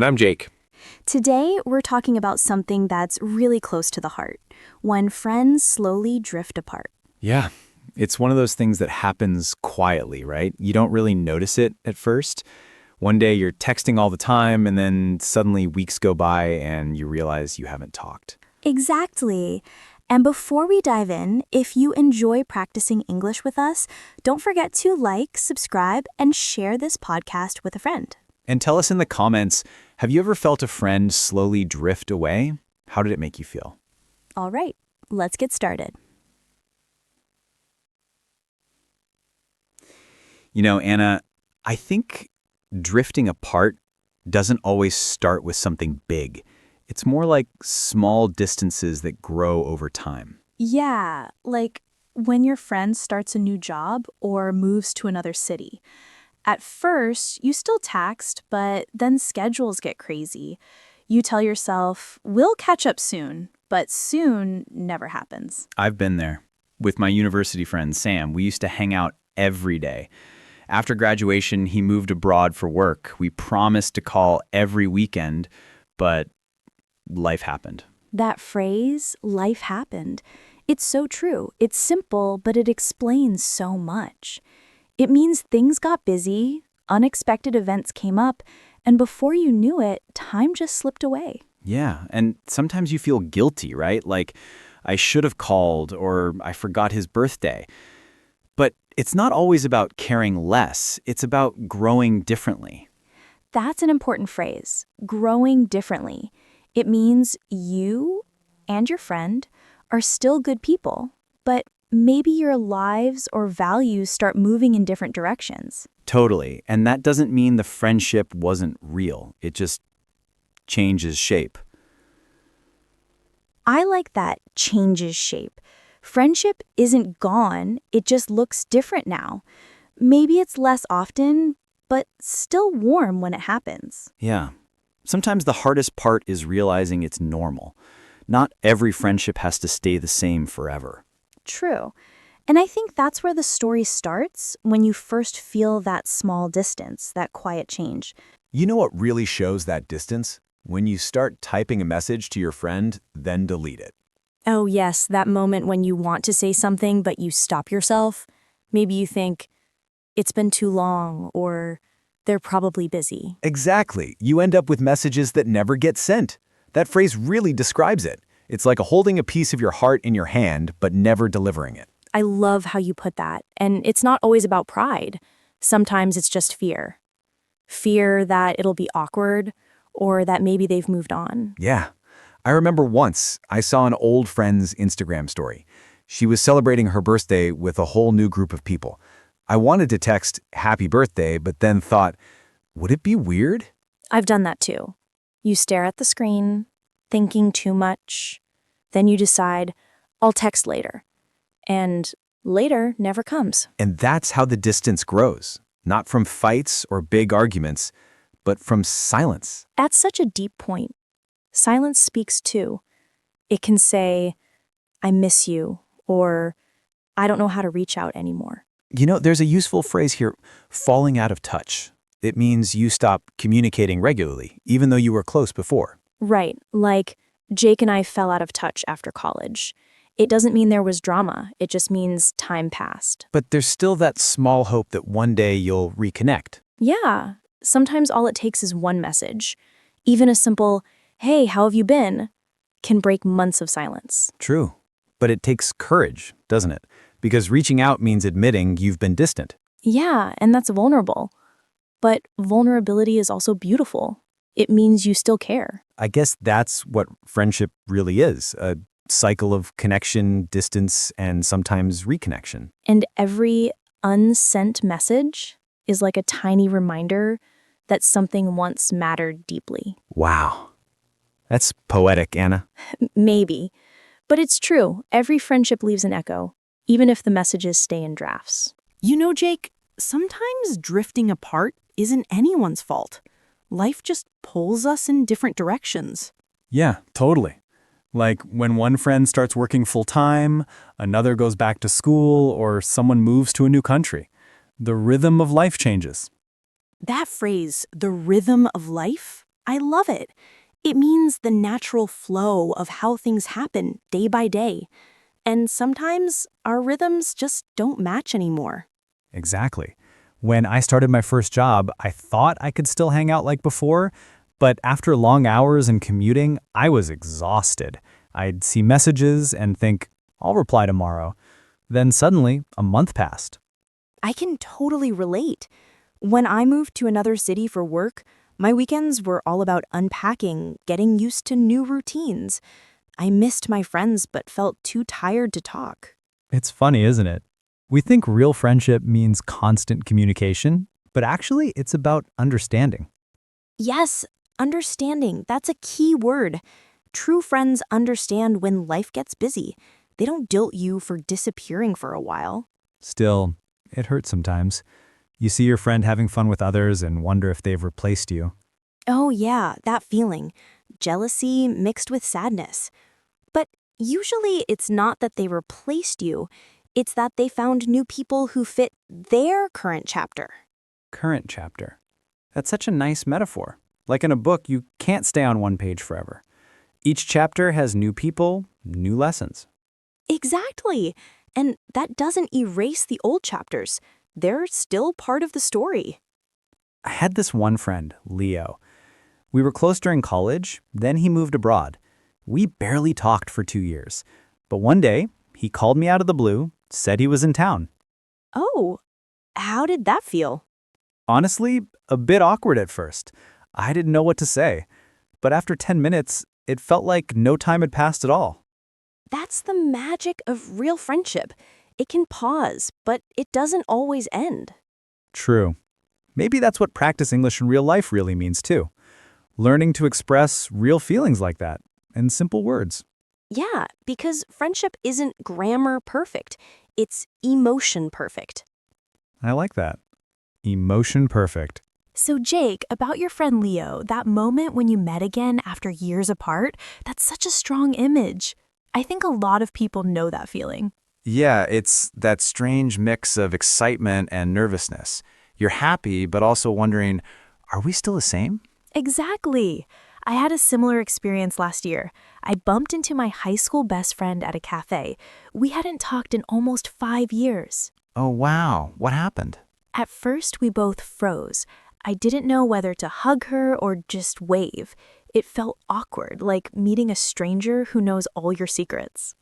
And I'm Jake. Today, we're talking about something that's really close to the heart, when friends slowly drift apart. Yeah, it's one of those things that happens quietly, right? You don't really notice it at first. One day you're texting all the time, and then suddenly weeks go by and you realize you haven't talked. Exactly. And before we dive in, if you enjoy practicing English with us, don't forget to like, subscribe, and share this podcast with a friend. And tell us in the comments, have you ever felt a friend slowly drift away? How did it make you feel? All right, let's get started. You know, Anna, I think drifting apart doesn't always start with something big. It's more like small distances that grow over time. Yeah, like when your friend starts a new job or moves to another city. At first, you still text, but then schedules get crazy. You tell yourself, we'll catch up soon, but soon never happens. I've been there. With my university friend Sam, we used to hang out every day. After graduation, he moved abroad for work. We promised to call every weekend, but life happened. That phrase, life happened, it's so true. It's simple, but it explains so much. It means things got busy, unexpected events came up, and before you knew it, time just slipped away. Yeah, and sometimes you feel guilty, right? Like, I should have called or I forgot his birthday. But it's not always about caring less. It's about growing differently. That's an important phrase, growing differently. It means you and your friend are still good people, but maybe your lives or values start moving in different directions. Totally. And that doesn't mean the friendship wasn't real. It just changes shape. I like that changes shape. Friendship isn't gone, it just looks different now. Maybe it's less often, but still warm when it happens. Yeah. Sometimes the hardest part is realizing it's normal. Not every friendship has to stay the same forever. True. And I think that's where the story starts, when you first feel that small distance, that quiet change. You know what really shows that distance? When you start typing a message to your friend, then delete it. Oh, yes, that moment when you want to say something, but you stop yourself. Maybe you think, it's been too long, or they're probably busy. Exactly. You end up with messages that never get sent. That phrase really describes it. It's like holding a piece of your heart in your hand, but never delivering it. I love how you put that. And it's not always about pride. Sometimes it's just fear. Fear that it'll be awkward, or that maybe they've moved on. Yeah. I remember once I saw an old friend's Instagram story. She was celebrating her birthday with a whole new group of people. I wanted to text happy birthday, but then thought, would it be weird? I've done that too. You stare at the screen, thinking too much. Then you decide, I'll text later. And later never comes. And that's how the distance grows. Not from fights or big arguments, but from silence. At such a deep point, silence speaks too. It can say, I miss you, or I don't know how to reach out anymore. You know, there's a useful phrase here, falling out of touch. It means you stop communicating regularly, even though you were close before. Right, like Jake and I fell out of touch after college. It doesn't mean there was drama, it just means time passed. But there's still that small hope that one day you'll reconnect. Yeah, sometimes all it takes is one message. Even a simple, hey, how have you been, can break months of silence. True. But it takes courage, doesn't it? Because reaching out means admitting you've been distant. Yeah, and that's vulnerable. But vulnerability is also beautiful. It means you still care. I guess that's what friendship really is, a cycle of connection, distance, and sometimes reconnection. And every unsent message is like a tiny reminder that something once mattered deeply. Wow. That's poetic, Anna. Maybe. But it's true. Every friendship leaves an echo, even if the messages stay in drafts. You know, Jake, sometimes drifting apart isn't anyone's fault. Life just pulls us in different directions. Yeah, totally. Like when one friend starts working full-time, another goes back to school, or someone moves to a new country. The rhythm of life changes. That phrase, the rhythm of life, I love it. It means the natural flow of how things happen day by day. And sometimes our rhythms just don't match anymore. Exactly. When I started my first job, I thought I could still hang out like before, but after long hours and commuting, I was exhausted. I'd see messages and think, I'll reply tomorrow. Then suddenly, a month passed. I can totally relate. When I moved to another city for work, my weekends were all about unpacking, getting used to new routines. I missed my friends but felt too tired to talk. It's funny, isn't it? We think real friendship means constant communication, but actually it's about understanding. Yes, understanding. That's a key word. True friends understand when life gets busy. They don't guilt you for disappearing for a while. Still, it hurts sometimes. You see your friend having fun with others and wonder if they've replaced you. Oh, yeah, that feeling. Jealousy mixed with sadness. But usually it's not that they replaced you, it's that they found new people who fit their current chapter. Current chapter. That's such a nice metaphor. Like in a book, you can't stay on one page forever. Each chapter has new people, new lessons. Exactly. And that doesn't erase the old chapters. They're still part of the story. I had this one friend, Leo. We were close during college, then he moved abroad. We barely talked for 2 years. But one day, he called me out of the blue, said he was in town. Oh, how did that feel? Honestly, a bit awkward at first. I didn't know what to say. But after 10 minutes, it felt like no time had passed at all. That's the magic of real friendship. It can pause, but it doesn't always end. True. Maybe that's what practice English in real life really means too. Learning to express real feelings like that in simple words. Yeah, because friendship isn't grammar perfect. It's emotion perfect. I like that. Emotion perfect. So Jake, about your friend Leo, that moment when you met again after years apart, that's such a strong image. I think a lot of people know that feeling. Yeah, it's that strange mix of excitement and nervousness. You're happy, but also wondering, are we still the same? Exactly. I had a similar experience last year. I bumped into my high school best friend at a cafe. We hadn't talked in almost 5 years. Oh, wow. What happened? At first, we both froze. I didn't know whether to hug her or just wave. It felt awkward, like meeting a stranger who knows all your secrets.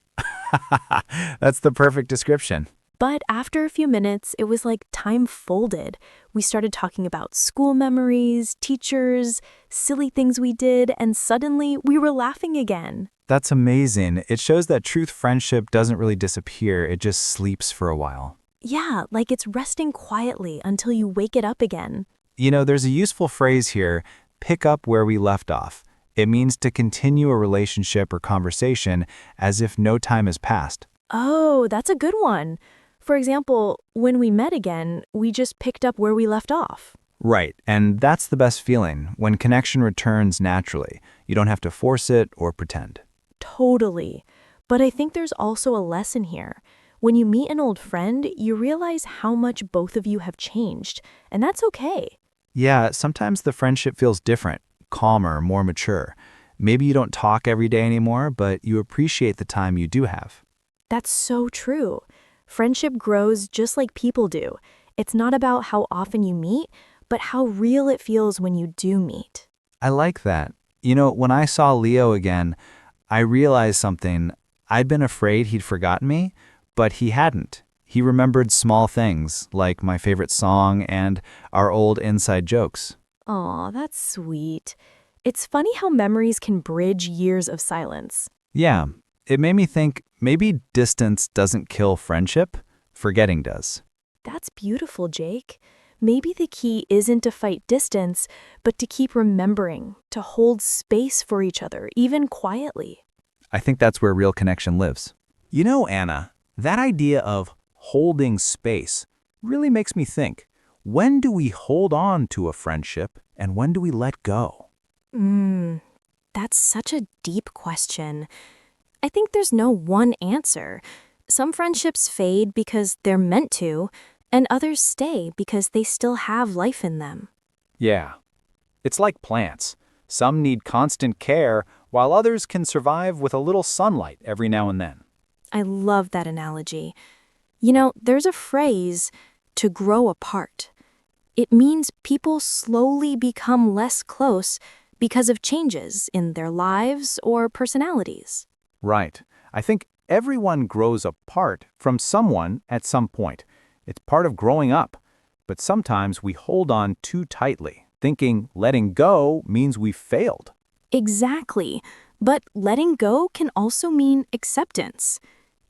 That's the perfect description. But after a few minutes, it was like time folded. We started talking about school memories, teachers, silly things we did, and suddenly we were laughing again. That's amazing. It shows that truth friendship doesn't really disappear, it just sleeps for a while. Yeah, like it's resting quietly until you wake it up again. You know, there's a useful phrase here, pick up where we left off. It means to continue a relationship or conversation as if no time has passed. Oh, that's a good one. For example, when we met again, we just picked up where we left off. Right, and that's the best feeling, when connection returns naturally. You don't have to force it or pretend. Totally. But I think there's also a lesson here. When you meet an old friend, you realize how much both of you have changed, and that's okay. Yeah, sometimes the friendship feels different, calmer, more mature. Maybe you don't talk every day anymore, but you appreciate the time you do have. That's so true. Friendship grows just like people do. It's not about how often you meet, but how real it feels when you do meet. I like that. You know, when I saw Leo again, I realized something. I'd been afraid he'd forgotten me, but he hadn't. He remembered small things, like my favorite song and our old inside jokes. Aw, that's sweet. It's funny how memories can bridge years of silence. Yeah, it made me think maybe distance doesn't kill friendship, forgetting does. That's beautiful, Jake. Maybe the key isn't to fight distance, but to keep remembering, to hold space for each other, even quietly. I think that's where real connection lives. You know, Anna, that idea of holding space really makes me think. When do we hold on to a friendship and when do we let go? That's such a deep question. I think there's no one answer. Some friendships fade because they're meant to, and others stay because they still have life in them. Yeah. It's like plants. Some need constant care, while others can survive with a little sunlight every now and then. I love that analogy. You know, there's a phrase, to grow apart. It means people slowly become less close because of changes in their lives or personalities. Right. I think everyone grows apart from someone at some point. It's part of growing up. But sometimes we hold on too tightly, thinking letting go means we've failed. Exactly. But letting go can also mean acceptance.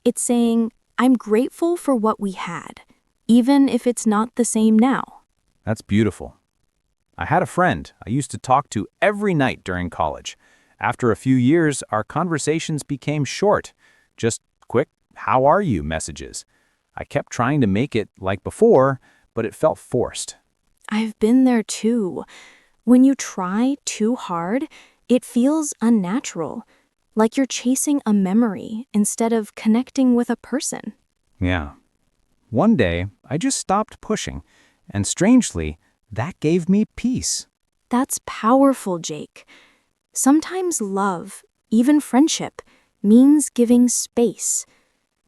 It's saying, I'm grateful for what we had, even if it's not the same now. That's beautiful. I had a friend I used to talk to every night during college. After a few years, our conversations became short. Just quick, how are you messages. I kept trying to make it like before, but it felt forced. I've been there too. When you try too hard, it feels unnatural, like you're chasing a memory instead of connecting with a person. Yeah. One day, I just stopped pushing, and strangely, that gave me peace. That's powerful, Jake. Sometimes love, even friendship, means giving space.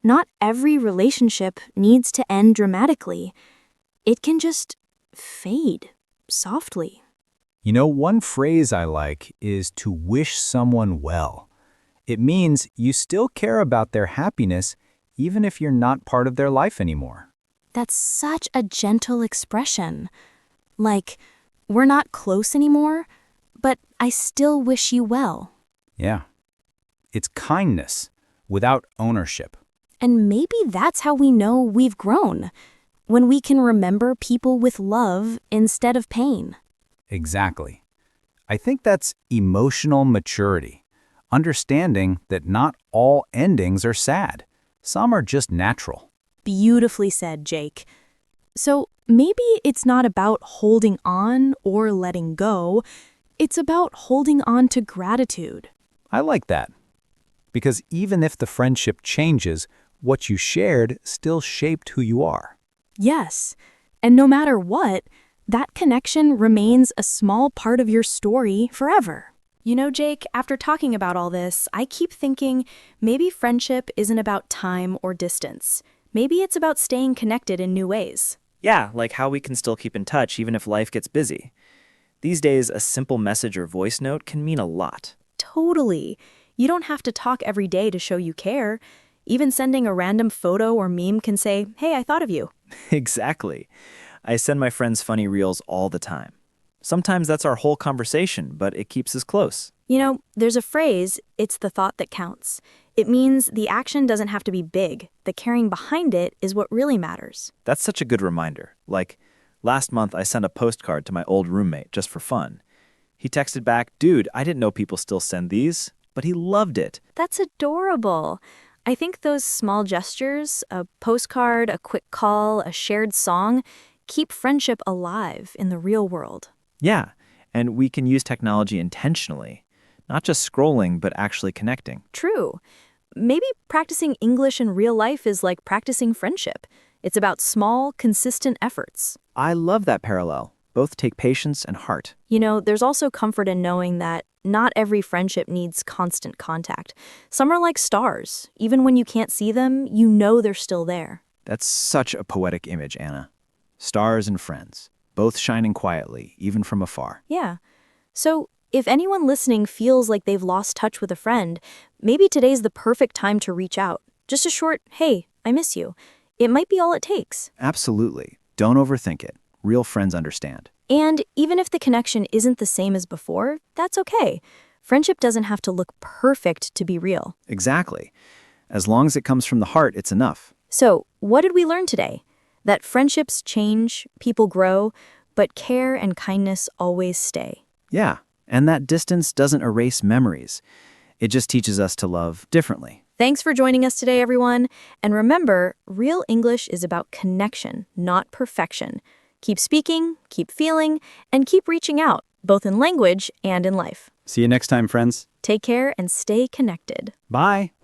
Not every relationship needs to end dramatically. It can just fade softly. You know, one phrase I like is to wish someone well. It means you still care about their happiness even if you're not part of their life anymore. That's such a gentle expression. Like, we're not close anymore, but I still wish you well. Yeah. It's kindness without ownership. And maybe that's how we know we've grown, when we can remember people with love instead of pain. Exactly. I think that's emotional maturity, understanding that not all endings are sad. Some are just natural. Beautifully said, Jake. So maybe it's not about holding on or letting go. It's about holding on to gratitude. I like that. Because even if the friendship changes, what you shared still shaped who you are. Yes. And no matter what, that connection remains a small part of your story forever. You know, Jake, after talking about all this, I keep thinking maybe friendship isn't about time or distance. Maybe it's about staying connected in new ways. Yeah, like how we can still keep in touch even if life gets busy. These days, a simple message or voice note can mean a lot. Totally. You don't have to talk every day to show you care. Even sending a random photo or meme can say, hey, I thought of you. Exactly. I send my friends funny reels all the time. Sometimes that's our whole conversation, but it keeps us close. You know, there's a phrase, it's the thought that counts. It means the action doesn't have to be big. The caring behind it is what really matters. That's such a good reminder. Like, last month I sent a postcard to my old roommate just for fun. He texted back, dude, I didn't know people still send these, but he loved it. That's adorable. I think those small gestures, a postcard, a quick call, a shared song, keep friendship alive in the real world. Yeah, and we can use technology intentionally, not just scrolling, but actually connecting. True. Maybe practicing English in real life is like practicing friendship. It's about small, consistent efforts. I love that parallel. Both take patience and heart. You know, there's also comfort in knowing that not every friendship needs constant contact. Some are like stars. Even when you can't see them, you know they're still there. That's such a poetic image, Anna. Stars and friends, both shining quietly, even from afar. Yeah. So, if anyone listening feels like they've lost touch with a friend, maybe today's the perfect time to reach out. Just a short, hey, I miss you. It might be all it takes. Absolutely. Don't overthink it. Real friends understand. And even if the connection isn't the same as before, that's okay. Friendship doesn't have to look perfect to be real. Exactly. As long as it comes from the heart, it's enough. So, what did we learn today? That friendships change, people grow, but care and kindness always stay. Yeah, and that distance doesn't erase memories. It just teaches us to love differently. Thanks for joining us today, everyone. And remember, real English is about connection, not perfection. Keep speaking, keep feeling, and keep reaching out, both in language and in life. See you next time, friends. Take care and stay connected. Bye.